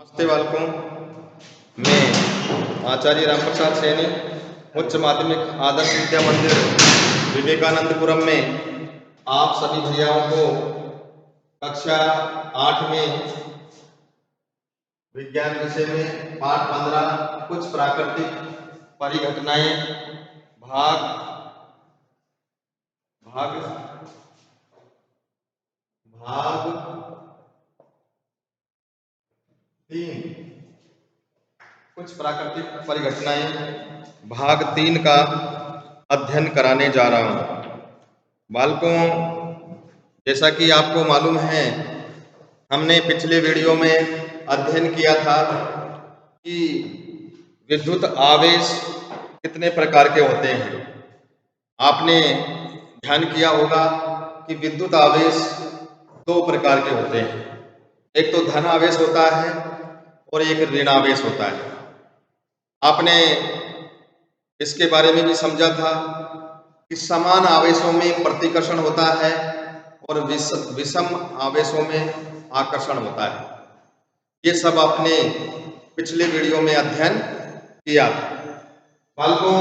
नमस्ते बालकों, मैं आचार्य रामप्रसाद सैनी उच्च माध्यमिक आदर्श विद्या मंदिर विवेकानंदपुरम में आप सभी भैयाओं को कक्षा 8 में विज्ञान विषय में पाठ 15 कुछ प्राकृतिक परिघटनाएं भाग भाग भाग 3 कुछ प्राकृतिक परिघटनाएं भाग 3 का अध्ययन कराने जा रहा हूं। बालकों, जैसा कि आपको मालूम है, हमने पिछले वीडियो में अध्ययन किया था कि विद्युत आवेश कितने प्रकार के होते हैं। आपने ध्यान किया होगा कि विद्युत आवेश 2 प्रकार के होते हैं। एक तो धन आवेश होता है और एक ऋण आवेश होता है। आपने इसके बारे में भी समझा था कि समान आवेशों में प्रतिकर्षण होता है और विषम आवेशों में आकर्षण होता है। ये सब आपने पिछले वीडियो में अध्ययन किया। बालकों,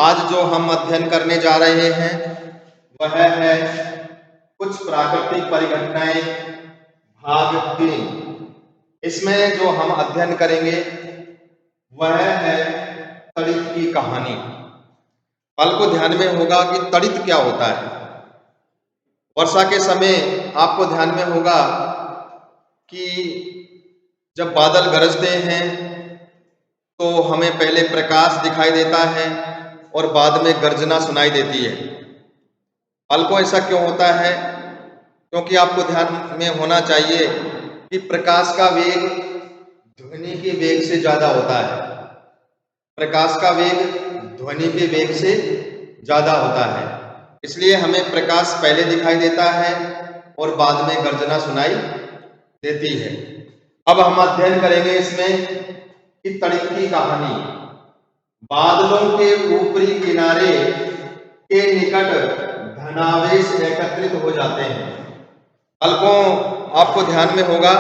आज जो हम अध्ययन करने जा रहे हैं वह है कुछ प्राकृतिक परिघटनाएं भाग 3। इसमें जो हम अध्ययन करेंगे वह है तड़ित की कहानी। कल को ध्यान में होगा कि तड़ित क्या होता है। वर्षा के समय आपको ध्यान में होगा कि जब बादल गरजते हैं तो हमें पहले प्रकाश दिखाई देता है और बाद में गर्जना सुनाई देती है। कल को ऐसा क्यों होता है? क्योंकि आपको ध्यान में होना चाहिए कि प्रकाश का वेग ध्वनि के वेग से ज्यादा होता है। प्रकाश का वेग ध्वनि के वेग से ज्यादा होता है, इसलिए हमें प्रकाश पहले दिखाई देता है और बाद में गर्जना सुनाई देती है। अब हम अध्ययन करेंगे इसमें कि तड़ित की कहानी। बादलों के ऊपरी किनारे के निकट धनावेश एकत्रित हो जाते हैं। बालकों, आपको ध्यान में होगा,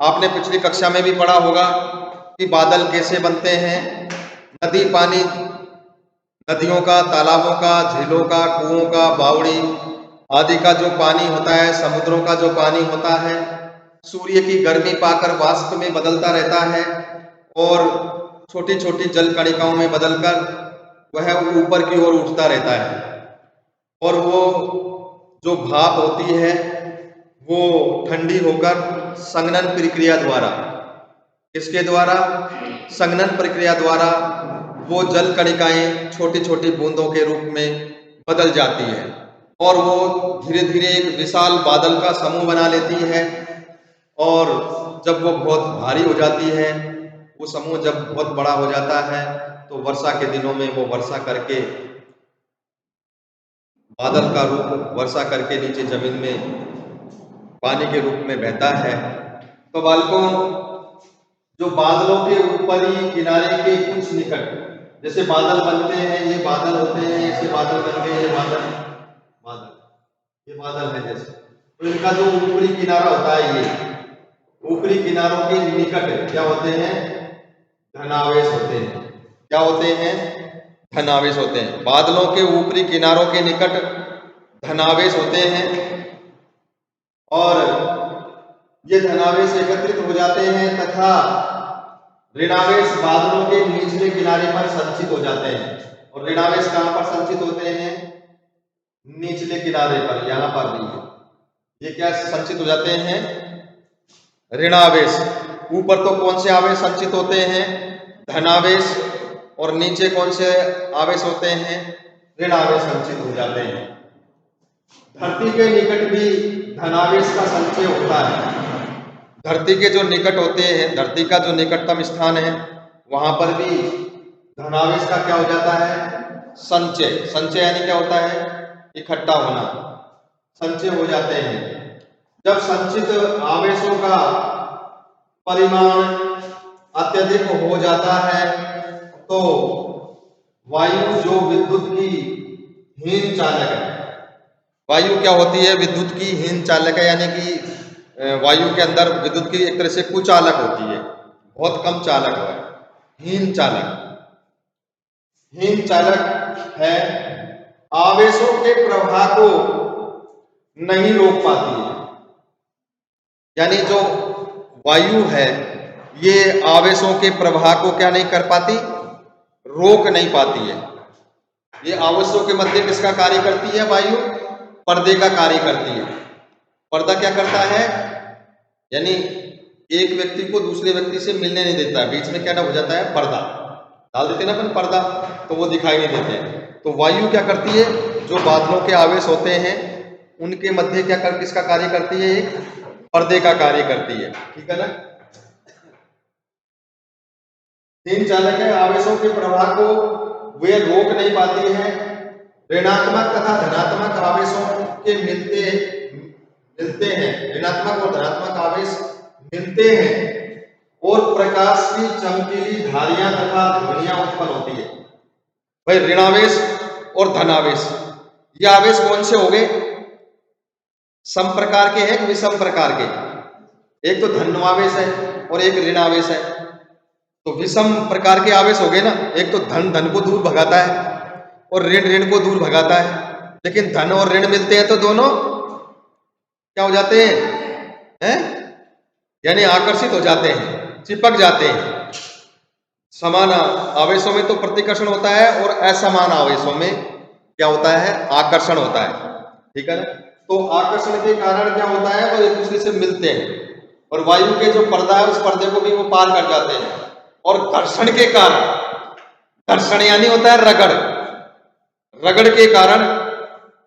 आपने पिछली कक्षा में भी पढ़ा होगा कि बादल कैसे बनते हैं। नदी पानी, नदियों का, तालाबों का, झीलों का, कुओं का, बावड़ी आदि का जो पानी होता है, समुद्रों का जो पानी होता है, सूर्य की गर्मी पाकर वाष्प में बदलता रहता है और छोटी छोटी जल कणिकाओं में बदलकर वह ऊपर की ओर उठता रहता है और वो जो भाप होती है वो ठंडी होकर संघनन प्रक्रिया द्वारा, इसके द्वारा संघनन प्रक्रिया द्वारा वो जल कणिकाएं छोटी छोटी बूंदों के रूप में बदल जाती है और वो धीरे धीरे एक विशाल बादल का समूह बना लेती है। और जब वो बहुत भारी हो जाती है, वो समूह जब बहुत बड़ा हो जाता है तो वर्षा के दिनों में वो वर्षा करके बादल का रूप वर्षा करके नीचे जमीन में पानी के रूप में बहता है। तो बालकों, जो बादलों के ऊपरी किनारे के कुछ निकट, जैसे बादल बनते हैं, ये बादल होते हैं, ऐसे बादल बन गए, ये बादल ये बादल है जैसे, तो इनका जो ऊपरी किनारा होता है, ये ऊपरी किनारों के निकट क्या होते हैं? धनावेश होते हैं। क्या होते हैं? धनावेश होते हैं। बादलों के ऊपरी किनारों के निकट धनावेश होते हैं और ये धनावेश एकत्रित हो जाते हैं तथा ऋणावेश बादलों के निचले किनारे पर संचित हो जाते हैं। और ऋणावेश कहां पर संचित होते हैं? निचले किनारे पर, यहां पर भी ये क्या संचित हो जाते हैं? ऋणावेश। ऊपर तो कौन से आवेश संचित होते हैं? धनावेश। और नीचे कौन से आवेश होते हैं? ऋणावेश संचित हो जाते हैं। धरती के निकट भी धनावेश का संचय होता है। धरती के जो निकट होते हैं, धरती का जो निकटतम स्थान है, वहां पर भी धनावेश का क्या हो जाता है? संचय। संचय यानी क्या होता है? इकट्ठा होना, संचय हो जाते हैं। जब संचित आवेशों का परिमाण अत्यधिक हो जाता है तो वायु जो विद्युत की हीन चालक है, वायु क्या होती है? विद्युत की हीन चालक है, यानी कि वायु के अंदर विद्युत की एक तरह से कुचालक होती है। बहुत कम चालक है, हीन चालक। हीन चालक है, आवेशों के प्रवाह को नहीं रोक पाती है। यानी जो वायु है ये आवेशों के प्रवाह को क्या नहीं कर पाती, रोक नहीं पाती है। ये आवेशों के मध्य किसका कार्य करती है? वायु पर्दे का कार्य करती है। पर्दा क्या करता है? यानी एक व्यक्ति को दूसरे व्यक्ति से मिलने नहीं देता है, बीच में क्या हो जाता है? पर्दा डाल देते ना अपन पर्दा, तो वो दिखाई नहीं देते हैं। तो वायु क्या करती है? जो बादलों के आवेश होते हैं उनके मध्य क्या कर किसका कार्य करती है? एक पर्दे का कार्य करती है। ठीक है ना? तीन चालक है, आवेशों के प्रवाह को वे रोक नहीं पाती है। ऋणात्मक तथा धनात्मक आवेशों के मिलते हैं, ऋणात्मक और धनात्मक आवेश मिलते हैं और प्रकाश की चमकीली धारियां तथा ध्वनियां उत्पन्न होती है। भाई ऋणावेश और धनावेश, ये आवेश कौन से हो गए? सम प्रकार के हैं कि विषम प्रकार के? एक तो धनावेश है और एक ऋणावेश है। तो विषम प्रकार के आवेश हो गए ना, एक तो धन को दूर भगाता है और ऋण को दूर भगाता है। लेकिन धन और ऋण मिलते हैं तो दोनों क्या हो जाते हैं? यानी आकर्षित हो जाते हैं, चिपक जाते हैं। समान आवेशों में तो प्रतिकर्षण होता है और असमान आवेशों में क्या होता है? आकर्षण होता है। ठीक है ना? तो आकर्षण के कारण क्या होता है? वो एक दूसरे से मिलते हैं और वायु के जो पर्दा है उस पर्दे को भी वो पार कर जाते हैं। और घर्षण के कारण, घर्षण यानी होता है रगड़, रगड़ के कारण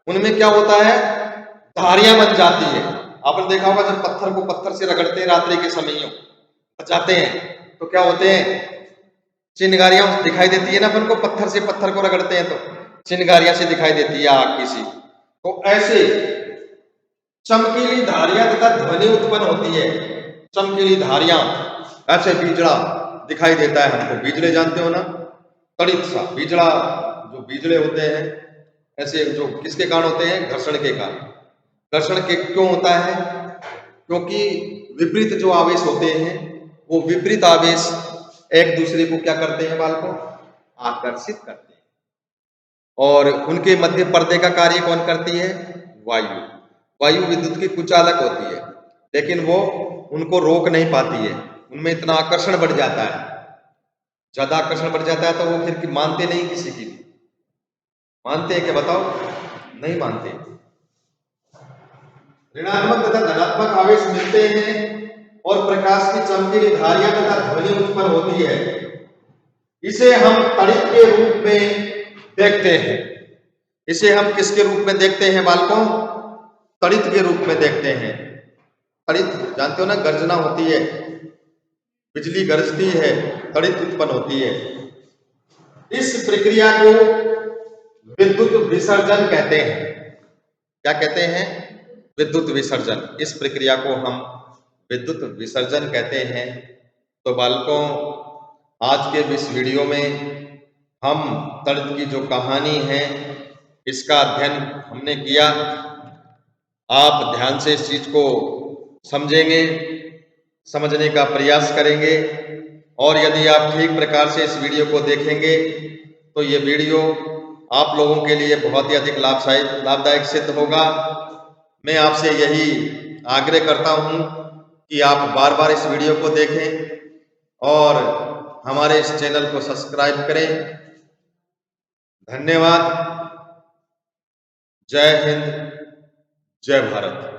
उनमें क्या होता है? धारियां बन जाती है। आपने देखा होगा जब पत्थर को पत्थर से रगड़ते हैं रात्रि के समय बचाते हैं तो क्या होते हैं? चिनगारियां दिखाई देती है ना अपन को, पत्थर से पत्थर को रगड़ते हैं तो चिनगारियां से दिखाई देती है आग की सी। तो ऐसे चमकीली धारियां तथा ध्वनि उत्पन्न होती है। चमकीली धारियां, ऐसे बीजड़ा दिखाई देता है हमको। बीजड़े जानते हो ना? तड़ित सा बीजड़ा, जो बीजड़े होते हैं ऐसे, जो किसके कारण होते हैं? घर्षण के कारण। घर्षण के क्यों होता है? क्योंकि विपरीत जो आवेश होते हैं वो विपरीत आवेश एक दूसरे को क्या करते हैं? बालकों, आकर्षित करते हैं। और उनके मध्य पर्दे का कार्य कौन करती है? वायु। वायु विद्युत की कुचालक होती है, लेकिन वो उनको रोक नहीं पाती है। उनमें इतना आकर्षण बढ़ जाता है, ज्यादा आकर्षण बढ़ जाता है तो वो फिर मानते नहीं किसी की। मानते हैं क्या? बताओ, नहीं मानते। ऋणात्मक तथा धनात्मक आवेश मिलते हैं और प्रकाश की चमकीली धारियां तथा ध्वनि उत्पन्न होती है। इसे हम तड़ित के रूप में देखते हैं। इसे हम किसके रूप में देखते हैं बालकों? तड़ित के रूप में देखते हैं। तड़ित जानते हो ना? गर्जना होती है, बिजली गरजती है, तड़ित उत्पन्न होती है। इस प्रक्रिया को विद्युत विसर्जन कहते हैं। क्या कहते हैं? विद्युत विसर्जन। इस प्रक्रिया को हम विद्युत विसर्जन कहते हैं। तो बालकों, आज के इस वीडियो में हम तड़ित की जो कहानी है इसका अध्ययन हमने किया। आप ध्यान से इस चीज को समझेंगे, समझने का प्रयास करेंगे, और यदि आप ठीक प्रकार से इस वीडियो को देखेंगे तो ये वीडियो आप लोगों के लिए बहुत ही अधिक लाभदायक सिद्ध होगा। मैं आपसे यही आग्रह करता हूं कि आप बार बार इस वीडियो को देखें और हमारे इस चैनल को सब्सक्राइब करें। धन्यवाद। जय हिंद, जय भारत।